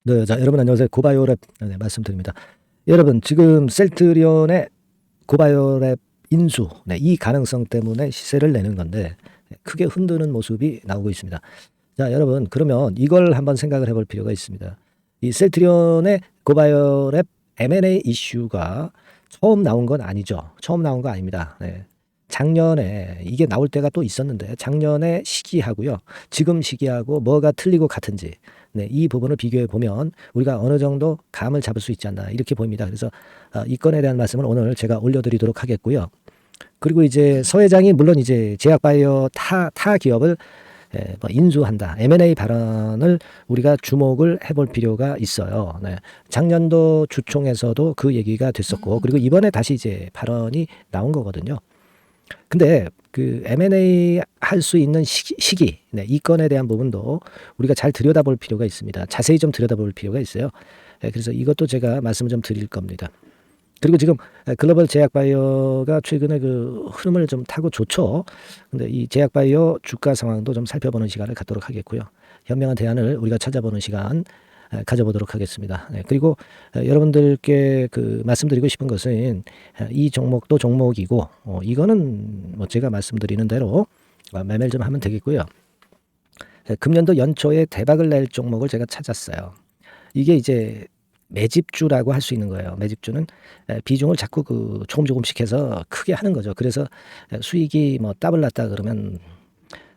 네, 자, 여러분 안녕하세요. 고바이오랩 말씀드립니다. 여러분 지금 셀트리온의 고바이오랩 인수, 이 가능성 때문에 시세를 내는 건데 크게 흔드는 모습이 나오고 있습니다. 자, 여러분 그러면 이걸 한번 생각을 해볼 필요가 있습니다. 이 셀트리온의 고바이오랩 M&A 이슈가 처음 나온 건 아니죠. 처음 나온 거 아닙니다. 네. 작년에 이게 나올 때가 또 있었는데 작년에 시기하고요. 지금 시기하고 뭐가 틀리고 같은지 이 부분을 비교해 보면 우리가 어느 정도 감을 잡을 수 있지 않나 이렇게 보입니다. 그래서 이 건에 대한 말씀을 오늘 제가 올려드리도록 하겠고요. 그리고 이제 서 회장이 물론 이제 제약바이오 타 기업을 뭐 인수한다. M&A 발언을 우리가 주목을 해볼 필요가 있어요. 네. 작년도 주총에서도 그 얘기가 됐었고, 그리고 이번에 다시 이제 발언이 나온 거거든요. 근데 그 M&A 할 수 있는 시기, 이 건에 대한 부분도 우리가 잘 들여다볼 필요가 있습니다. 자세히 좀 들여다볼 필요가 있어요. 그래서 이것도 제가 말씀을 좀 드릴 겁니다. 그리고 지금 글로벌 제약바이오가 최근에 그 흐름을 좀 타고 좋죠. 근데 이 제약바이오 주가 상황도 좀 살펴보는 시간을 갖도록 하겠고요. 현명한 대안을 우리가 찾아보는 시간 가져보도록 하겠습니다. 그리고 여러분들께 그 말씀드리고 싶은 것은 이 종목도 종목이고 이거는 뭐 제가 말씀드리는 대로 매매를 좀 하면 되겠고요. 금년도 연초에 대박을 낼 종목을 제가 찾았어요. 이게 이제 매집주라고 할 수 있는 거예요. 매집주는 비중을 자꾸 그 조금씩 해서 크게 하는 거죠. 그래서 수익이 뭐 더블 났다 그러면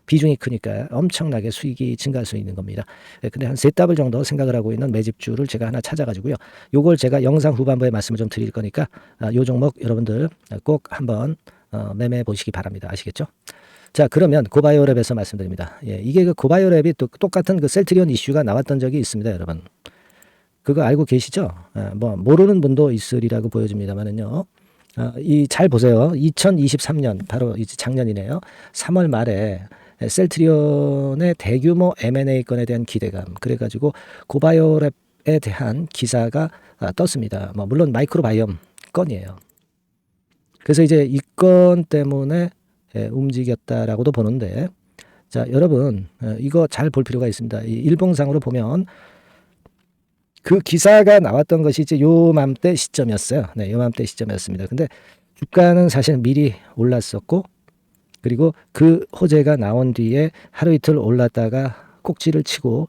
비중이 크니까 엄청나게 수익이 증가할 수 있는 겁니다. 근데 한 3더블 정도 생각을 하고 있는 매집주를 제가 하나 찾아가지고요. 요걸 제가 영상 후반부에 말씀을 좀 드릴 거니까 요 종목 여러분들 꼭 한번 매매해 보시기 바랍니다. 아시겠죠? 자, 그러면 고바이오랩에서 말씀드립니다. 이게 그 고바이오랩이 또 똑같은 그 셀트리온 이슈가 나왔던 적이 있습니다, 여러분. 그거 알고 계시죠? 뭐 모르는 분도 있으리라고 보여집니다만은요. 이 잘 보세요. 2023년 바로 이제 작년이네요. 3월 말에 셀트리온의 대규모 M&A 건에 대한 기대감 그래가지고 고바이오랩에 대한 기사가 떴습니다. 뭐 물론 마이크로바이옴 건이에요. 그래서 이제 이 건 때문에 움직였다라고도 보는데 자 여러분 이거 잘 볼 필요가 있습니다. 이 일봉상으로 보면 그 기사가 나왔던 것이 이제 요맘때 시점이었어요. 네, 요맘때 시점이었습니다. 근데 주가는 사실 미리 올랐었고 그리고 그 호재가 나온 뒤에 하루 이틀 올랐다가 꼭지를 치고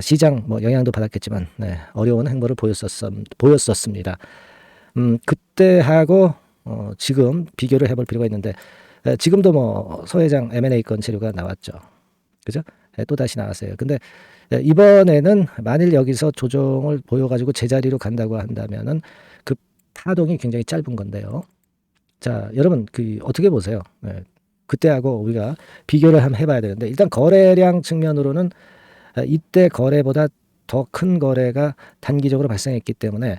시장 뭐 영향도 받았겠지만 어려운 행보를 보였었습니다. 그때하고 지금 비교를 해볼 필요가 있는데 지금도 뭐 서 회장 M&A 건 재료가 나왔죠. 그죠? 또 다시 나왔어요. 근데 이번에는 만일 여기서 조정을 보여가지고 제자리로 간다고 한다면은 그 파동이 굉장히 짧은 건데요. 자, 여러분 그 어떻게 보세요? 그때하고 우리가 비교를 한번 해봐야 되는데 일단 거래량 측면으로는 이때 거래보다 더 큰 거래가 단기적으로 발생했기 때문에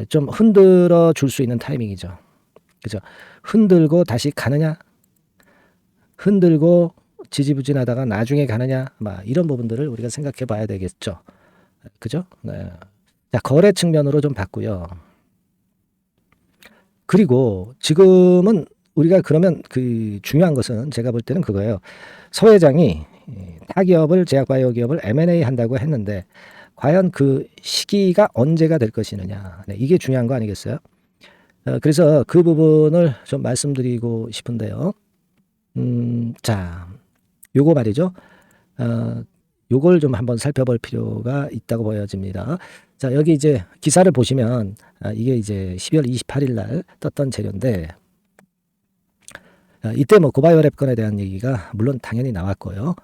좀 흔들어 줄 수 있는 타이밍이죠. 그죠? 흔들고 다시 가느냐? 흔들고 지지부진하다가 나중에 가느냐? 막 이런 부분들을 우리가 생각해 봐야 되겠죠. 그죠? 네. 자, 거래 측면으로 좀 봤고요. 그리고 지금은 우리가 그러면 그 중요한 것은 제가 볼 때는 그거예요. 서 회장이 타 기업을 제약바이오 기업을 M&A 한다고 했는데 과연 그 시기가 언제가 될 것이느냐. 이게 중요한 거 아니겠어요? 그래서 그 부분을 좀 말씀드리고 싶은데요. 자, 요거 말이죠. 요걸 좀 한번 살펴볼 필요가 있다고 보여집니다. 자, 여기 이제 기사를 보시면 이게 이제 12월 28일 날 떴던 재료인데 이때 뭐 고바이오랩 건에 대한 얘기가 물론 당연히 나왔고요.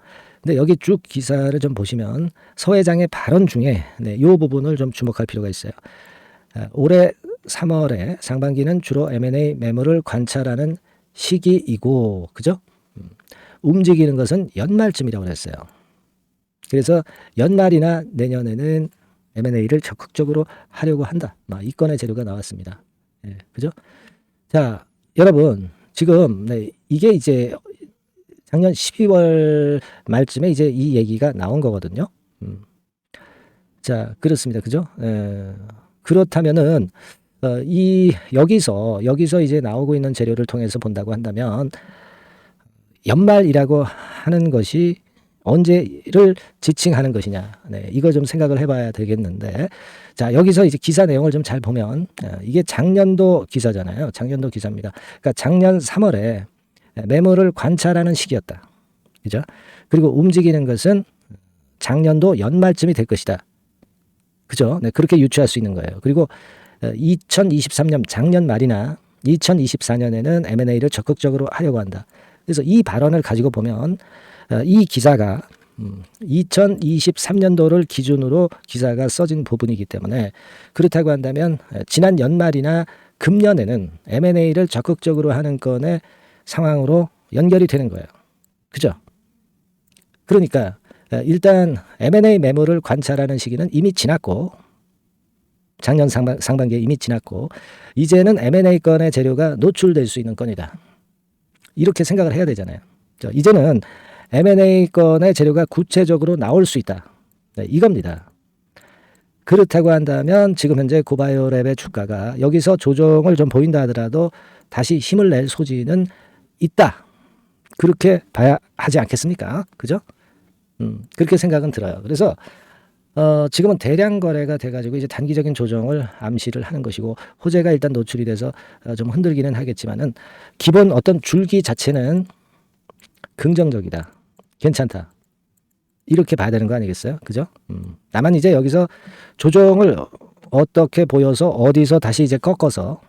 근데 여기 쭉 기사를 좀 보시면 서 회장의 발언 중에 요 부분을 좀 주목할 필요가 있어요. 올해 3월에 상반기는 주로 M&A 매물을 관찰하는 시기이고 그죠? 움직이는 것은 연말쯤이라고 그랬어요. 그래서 연말이나 내년에는 M&A를 적극적으로 하려고 한다. 이 건의 재료가 나왔습니다. 그죠? 자, 여러분 지금 이게 이제 작년 12월 말쯤에 이제 이 얘기가 나온 거거든요. 자, 그렇습니다. 그죠? 그렇다면은 여기서 이제 나오고 있는 재료를 통해서 본다고 한다면 연말이라고 하는 것이 언제를 지칭하는 것이냐. 네, 이거 좀 생각을 해봐야 되겠는데, 자, 여기서 이제 기사 내용을 좀 잘 보면, 이게 작년도 기사잖아요. 작년도 기사입니다. 그러니까 작년 3월에 매물을 관찰하는 시기였다. 그죠? 그리고 움직이는 것은 작년도 연말쯤이 될 것이다. 그죠? 네, 그렇게 유추할 수 있는 거예요. 그리고 2023년 작년 말이나 2024년에는 M&A를 적극적으로 하려고 한다. 그래서 이 발언을 가지고 보면 이 기사가 2023년도를 기준으로 기사가 써진 부분이기 때문에 그렇다고 한다면 지난 연말이나 금년에는 M&A를 적극적으로 하는 건의 상황으로 연결이 되는 거예요. 그죠? 그러니까 일단 M&A 매물을 관찰하는 시기는 이미 지났고 작년 상반기에 이미 지났고 이제는 M&A 건의 재료가 노출될 수 있는 건이다. 이렇게 생각을 해야 되잖아요. 이제는 M&A 건의 재료가 구체적으로 나올 수 있다. 네, 이겁니다. 그렇다고 한다면 지금 현재 고바이오랩의 주가가 여기서 조정을 좀 보인다 하더라도 다시 힘을 낼 소지는 있다. 그렇게 봐야 하지 않겠습니까? 그죠? 그렇게 생각은 들어요. 그래서 지금은 대량 거래가 돼가지고 이제 단기적인 조정을 암시를 하는 것이고 호재가 일단 노출이 돼서 좀 흔들기는 하겠지만은 기본 어떤 줄기 자체는 긍정적이다. 괜찮다. 이렇게 봐야 되는 거 아니겠어요? 그죠? 다만 이제 여기서 조정을 어떻게 보여서 어디서 다시 이제 꺾어서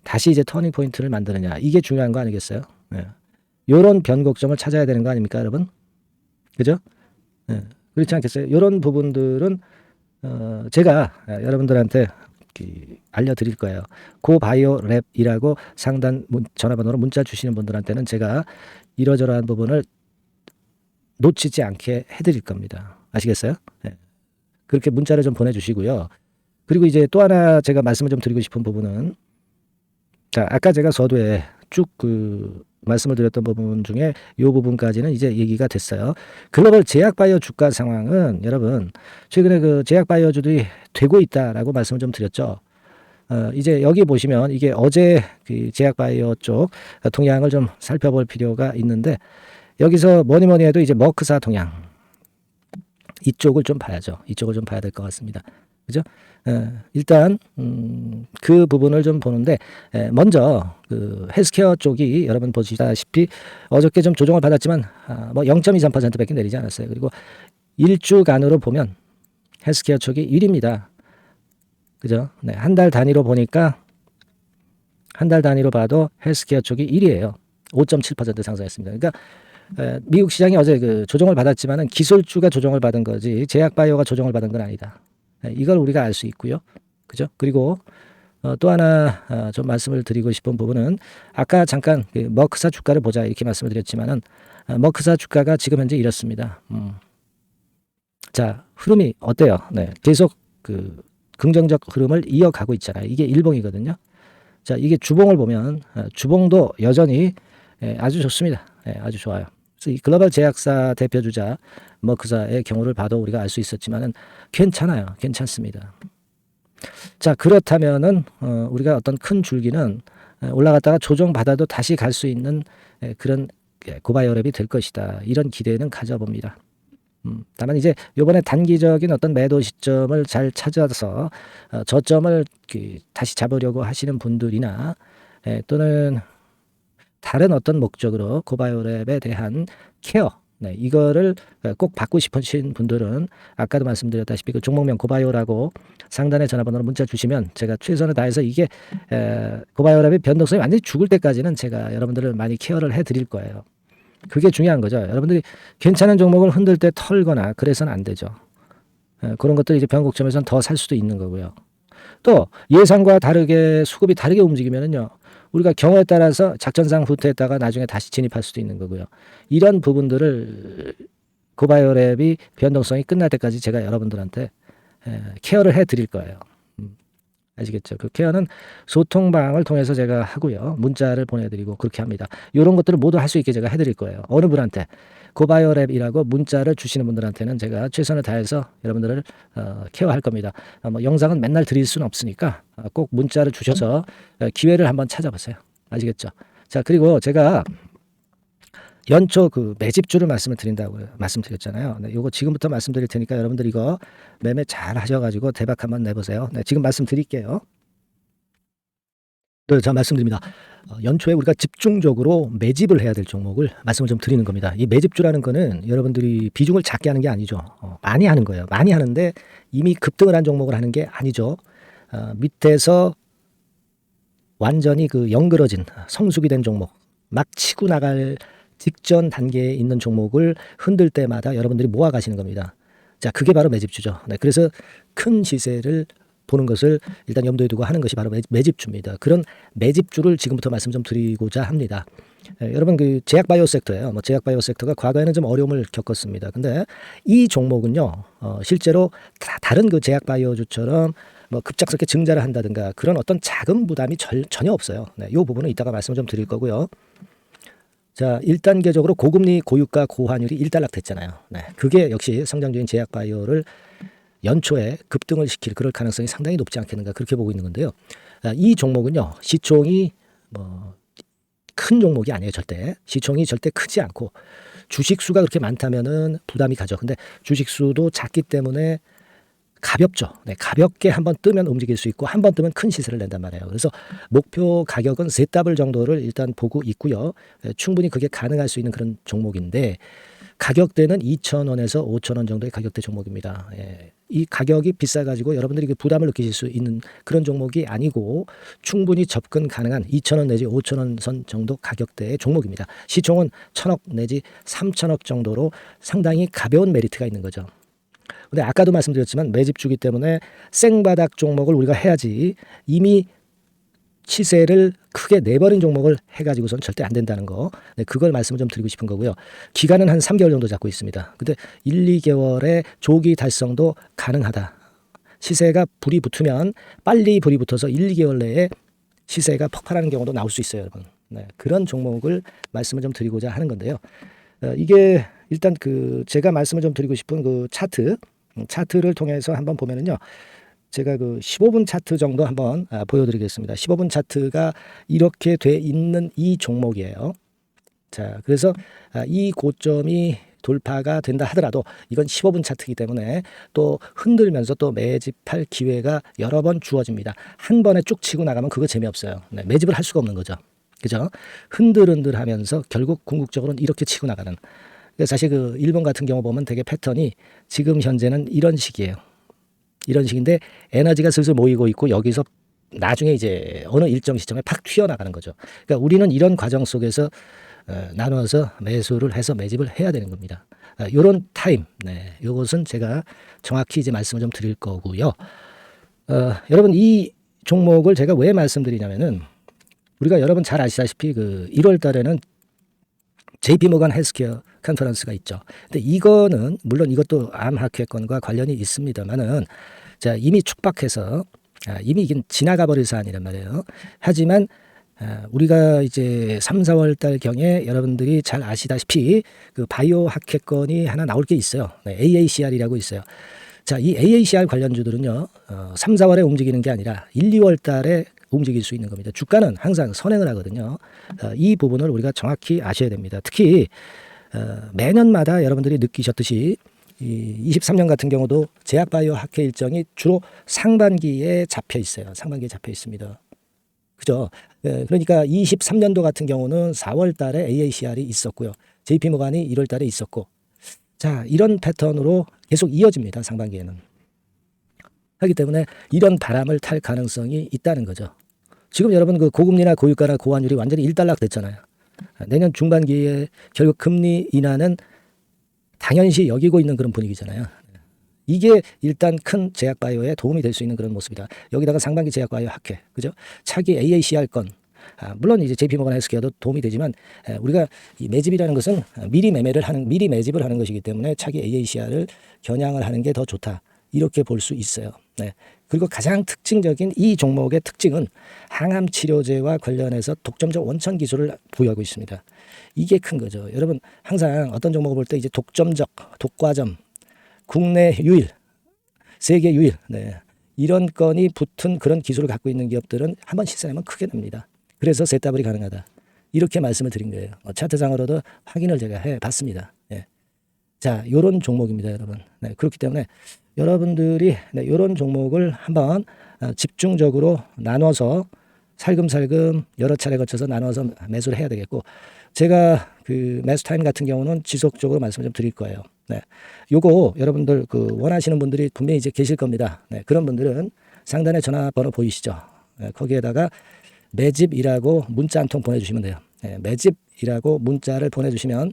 다시 이제 터닝 포인트를 만드느냐. 이게 중요한 거 아니겠어요? 네. 요런 변곡점을 찾아야 되는 거 아닙니까, 여러분? 그죠? 네. 그렇지 않겠어요? 이런 부분들은 제가 여러분들한테 알려드릴 거예요. 고바이오랩이라고 상단 전화번호로 문자 주시는 분들한테는 제가 이러저러한 부분을 놓치지 않게 해드릴 겁니다. 아시겠어요? 네. 그렇게 문자를 좀 보내주시고요. 그리고 이제 또 하나 제가 말씀을 좀 드리고 싶은 부분은 자, 아까 제가 서두에 쭉 말씀을 드렸던 부분 중에 이 부분까지는 이제 얘기가 됐어요. 글로벌 제약바이오 주가 상황은 여러분 최근에 그 제약바이오주들이 되고 있다라고 말씀을 좀 드렸죠. 이제 여기 보시면 이게 어제 그 제약바이오 쪽 동향을 좀 살펴볼 필요가 있는데 여기서 뭐니 해도 이제 머크사 동향 이쪽을 좀 봐야죠. 이쪽을 좀 봐야 될 것 같습니다. 그죠? 일단 그 부분을 좀 보는데 먼저 그 헬스케어 쪽이 여러분 보시다시피 어저께 좀 조정을 받았지만 뭐 0.23%밖에 내리지 않았어요. 그리고 일주간으로 보면 헬스케어 쪽이 1위입니다. 그죠? 네, 한 달 단위로 보니까 한 달 단위로 봐도 헬스케어 쪽이 1위예요. 5.7% 상승했습니다. 그러니까 미국 시장이 어제 그 조정을 받았지만은 기술주가 조정을 받은 거지 제약바이오가 조정을 받은 건 아니다. 이걸 우리가 알 수 있고요. 그죠? 그리고 또 하나 좀 말씀을 드리고 싶은 부분은 아까 잠깐 그 머크사 주가를 보자 이렇게 말씀을 드렸지만은 머크사 주가가 지금 현재 이렇습니다. 자, 흐름이 어때요? 네, 계속 그 긍정적 흐름을 이어가고 있잖아요. 이게 일봉이거든요. 자, 이게 주봉을 보면 주봉도 여전히 아주 좋습니다. 아주 좋아요. 그래서 이 글로벌 제약사 대표주자 머크사의 경우를 봐도 우리가 알 수 있었지만은 괜찮아요. 괜찮습니다. 자, 그렇다면은 우리가 어떤 큰 줄기는 올라갔다가 조정받아도 다시 갈 수 있는 그런 고바이오랩이 될 것이다. 이런 기대는 가져봅니다. 다만 이제 요번에 단기적인 어떤 매도 시점을 잘 찾아서 저점을 다시 잡으려고 하시는 분들이나 또는 다른 어떤 목적으로 고바이오랩에 대한 케어 이거를 꼭 받고 싶으신 분들은 아까도 말씀드렸다시피 그 종목명 고바이오라고 상단에 전화번호로 문자 주시면 제가 최선을 다해서 이게 고바이오랩의 변동성이 완전히 죽을 때까지는 제가 여러분들을 많이 케어를 해드릴 거예요. 그게 중요한 거죠. 여러분들이 괜찮은 종목을 흔들 때 털거나 그래서는 안 되죠. 그런 것들 이제 변곡점에서는 더 살 수도 있는 거고요. 또 예상과 다르게 수급이 다르게 움직이면은요. 우리가 경우에 따라서 작전상 후퇴했다가 나중에 다시 진입할 수도 있는 거고요. 이런 부분들을 고바이오랩이 변동성이 끝날 때까지 제가 여러분들한테 케어를 해드릴 거예요. 아시겠죠? 그 케어는 소통방을 통해서 제가 하고요. 문자를 보내드리고 그렇게 합니다. 이런 것들을 모두 할 수 있게 제가 해드릴 거예요. 어느 분한테 고바이오랩이라고 문자를 주시는 분들한테는 제가 최선을 다해서 여러분들을 케어할 겁니다. 뭐 영상은 맨날 드릴 수는 없으니까 꼭 문자를 주셔서 기회를 한번 찾아보세요. 아시겠죠? 자, 그리고 제가 연초 그 매집주를 말씀을 드린다고 말씀드렸잖아요. 네, 요거 지금부터 말씀드릴 테니까 여러분들 이거 매매 잘 하셔가지고 대박 한번 내보세요. 네, 지금 말씀드릴게요. 자, 말씀드립니다. 연초에 우리가 집중적으로 매집을 해야 될 종목을 말씀을 좀 드리는 겁니다. 이 매집주라는 거는 여러분들이 비중을 작게 하는 게 아니죠. 많이 하는 거예요. 많이 하는데 이미 급등을 한 종목을 하는 게 아니죠. 밑에서 완전히 그 영그러진 성숙이 된 종목, 막 치고 나갈 직전 단계에 있는 종목을 흔들 때마다 여러분들이 모아 가시는 겁니다. 자, 그게 바로 매집주죠. 네, 그래서 큰 시세를 보는 것을 일단 염두에 두고 하는 것이 바로 매집주입니다. 그런 매집주를 지금부터 말씀 좀 드리고자 합니다. 여러분 그 제약바이오 섹터예요. 뭐 제약바이오 섹터가 과거에는 좀 어려움을 겪었습니다. 근데 이 종목은요, 실제로 다른 그 제약바이오주처럼 뭐 급작스럽게 증자를 한다든가 그런 어떤 자금 부담이 전혀 없어요. 네, 이 부분은 이따가 말씀을 좀 드릴 거고요. 자, 1단계적으로 고금리, 고유가, 고환율이 일단락됐잖아요. 네, 그게 역시 성장주인 제약바이오를 연초에 급등을 시킬 그럴 가능성이 상당히 높지 않겠는가 그렇게 보고 있는 건데요. 이 종목은요, 시총이 뭐 큰 종목이 아니에요. 절대 시총이 절대 크지 않고 주식 수가 그렇게 많다면은 부담이 가죠. 근데 주식 수도 작기 때문에 가볍죠. 네, 가볍게 한번 뜨면 움직일 수 있고 한번 뜨면 큰 시세를 낸단 말이에요. 그래서 목표 가격은 세 더블 정도를 일단 보고 있고요. 충분히 그게 가능할 수 있는 그런 종목인데 가격대는 2,000원에서 5,000원 정도의 가격대 종목입니다. 예. 이 가격이 비싸가지고 여러분들이 그 부담을 느끼실 수 있는 그런 종목이 아니고 충분히 접근 가능한 2,000원 내지 5,000원 선 정도 가격대의 종목입니다. 시총은 1,000억 내지 3,000억 정도로 상당히 가벼운 메리트가 있는 거죠. 근데 아까도 말씀드렸지만 매집주기 때문에 생바닥 종목을 우리가 해야지 이미 시세를 크게 내버린 종목을 해가지고선 절대 안 된다는 거. 네, 그걸 말씀을 좀 드리고 싶은 거고요. 기간은 한 3개월 정도 잡고 있습니다. 근데 1, 2개월의 조기 달성도 가능하다. 시세가 불이 붙으면 빨리 불이 붙어서 1, 2개월 내에 시세가 폭발하는 경우도 나올 수 있어요, 여러분. 네, 그런 종목을 말씀을 좀 드리고자 하는 건데요. 이게 일단 그 제가 말씀을 좀 드리고 싶은 그 차트를 통해서 한번 보면은요. 제가 그 15분 차트 정도 한번 보여드리겠습니다. 15분 차트가 이렇게 돼 있는 이 종목이에요. 자, 그래서 이 고점이 돌파가 된다 하더라도 이건 15분 차트이기 때문에 또 흔들면서 또 매집할 기회가 여러 번 주어집니다. 한 번에 쭉 치고 나가면 그거 재미없어요. 네, 매집을 할 수가 없는 거죠. 그죠? 흔들흔들하면서 결국 궁극적으로는 이렇게 치고 나가는. 사실 그 일본 같은 경우 보면 되게 패턴이 지금 현재는 이런 식이에요. 이런 식인데 에너지가 슬슬 모이고 있고 여기서 나중에 이제 어느 일정 시점에 팍 튀어나가는 거죠. 그러니까 우리는 이런 과정 속에서 나눠서 매수를 해서 매집을 해야 되는 겁니다. 요런 타임, 네, 요것은 제가 정확히 이제 말씀을 좀 드릴 거고요. 여러분 이 종목을 제가 왜 말씀드리냐면은 우리가 여러분 잘 아시다시피 그 1월 달에는 JP모간 헬스케어 컨퍼런스가 있죠. 근데 이거는 물론 이것도 암학회권과 관련이 있습니다만은 자 이미 축박해서 이미 이게 지나가 버릴 사안이란 말이에요. 하지만 우리가 이제 3, 4월 달 경에 여러분들이 잘 아시다시피 그 바이오 학회권이 하나 나올 게 있어요. 네, AACR이라고 있어요. 자, 이 AACR 관련주들은요, 3, 4월에 움직이는 게 아니라 1, 2월 달에 움직일 수 있는 겁니다. 주가는 항상 선행을 하거든요. 이 부분을 우리가 정확히 아셔야 됩니다. 특히 매년마다 여러분들이 느끼셨듯이 이 23년 같은 경우도 제약바이오 학회 일정이 주로 상반기에 잡혀 있어요. 상반기에 잡혀 있습니다. 그죠? 그러니까 23년도 같은 경우는 4월 달에 AACR이 있었고요. JP모간이 1월 달에 있었고. 자, 이런 패턴으로 계속 이어집니다. 상반기에는. 하기 때문에 이런 바람을 탈 가능성이 있다는 거죠. 지금 여러분 그 고금리나 고유가나 고환율이 완전히 일단락 됐잖아요. 내년 중반기에 결국 금리 인하는 당연시 여기고 있는 그런 분위기잖아요. 이게 일단 큰 제약바이오에 도움이 될 수 있는 그런 모습이다. 여기다가 상반기 제약바이오 학회, 그죠? 차기 AACR 건, 물론 이제 JP모간 헬스케어도 도움이 되지만 우리가 이 매집이라는 것은 미리 매집을 하는 것이기 때문에 차기 AACR을 겨냥을 하는 게 더 좋다. 이렇게 볼 수 있어요. 네. 그리고 가장 특징적인 이 종목의 특징은 항암 치료제와 관련해서 독점적 원천 기술을 보유하고 있습니다. 이게 큰 거죠. 여러분 항상 어떤 종목을 볼 때 이제 독점적, 독과점, 국내 유일, 세계 유일, 네, 이런 건이 붙은 그런 기술을 갖고 있는 기업들은 한번 시세내면 크게 납니다. 그래서 ZW이 가능하다. 이렇게 말씀을 드린 거예요. 차트상으로도 확인을 제가 해봤습니다. 예. 자, 요런 종목입니다, 여러분. 네, 그렇기 때문에 여러분들이 요런 종목을 한번 집중적으로 나눠서 살금살금 여러 차례 거쳐서 나눠서 매수를 해야 되겠고, 제가 그 매수 타임 같은 경우는 지속적으로 말씀을 좀 드릴 거예요. 네. 요거 여러분들 그 원하시는 분들이 분명히 이제 계실 겁니다. 네, 그런 분들은 상단에 전화번호 보이시죠? 네, 거기에다가 매집이라고 문자 한 통 보내주시면 돼요. 네, 매집이라고 문자를 보내주시면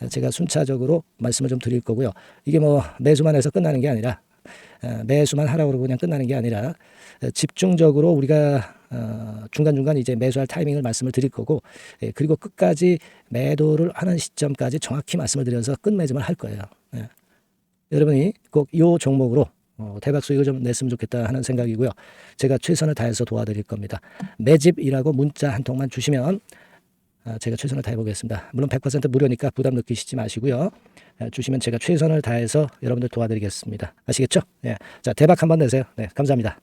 제가 순차적으로 말씀을 좀 드릴 거고요. 이게 뭐 매수만 해서 끝나는 게 아니라, 매수만 하라고 그러고 그냥 끝나는 게 아니라, 집중적으로 우리가 중간중간 이제 매수할 타이밍을 말씀을 드릴 거고, 그리고 끝까지 매도를 하는 시점까지 정확히 말씀을 드려서 끝매집을 할 거예요. 예. 여러분이 꼭 이 종목으로 대박 수익을 좀 냈으면 좋겠다 하는 생각이고요. 제가 최선을 다해서 도와드릴 겁니다. 매집이라고 문자 한 통만 주시면 제가 최선을 다해 보겠습니다. 물론 100% 무료니까 부담 느끼시지 마시고요. 주시면 제가 최선을 다해서 여러분들 도와드리겠습니다. 아시겠죠? 예. 자, 대박 한번 내세요. 네, 감사합니다.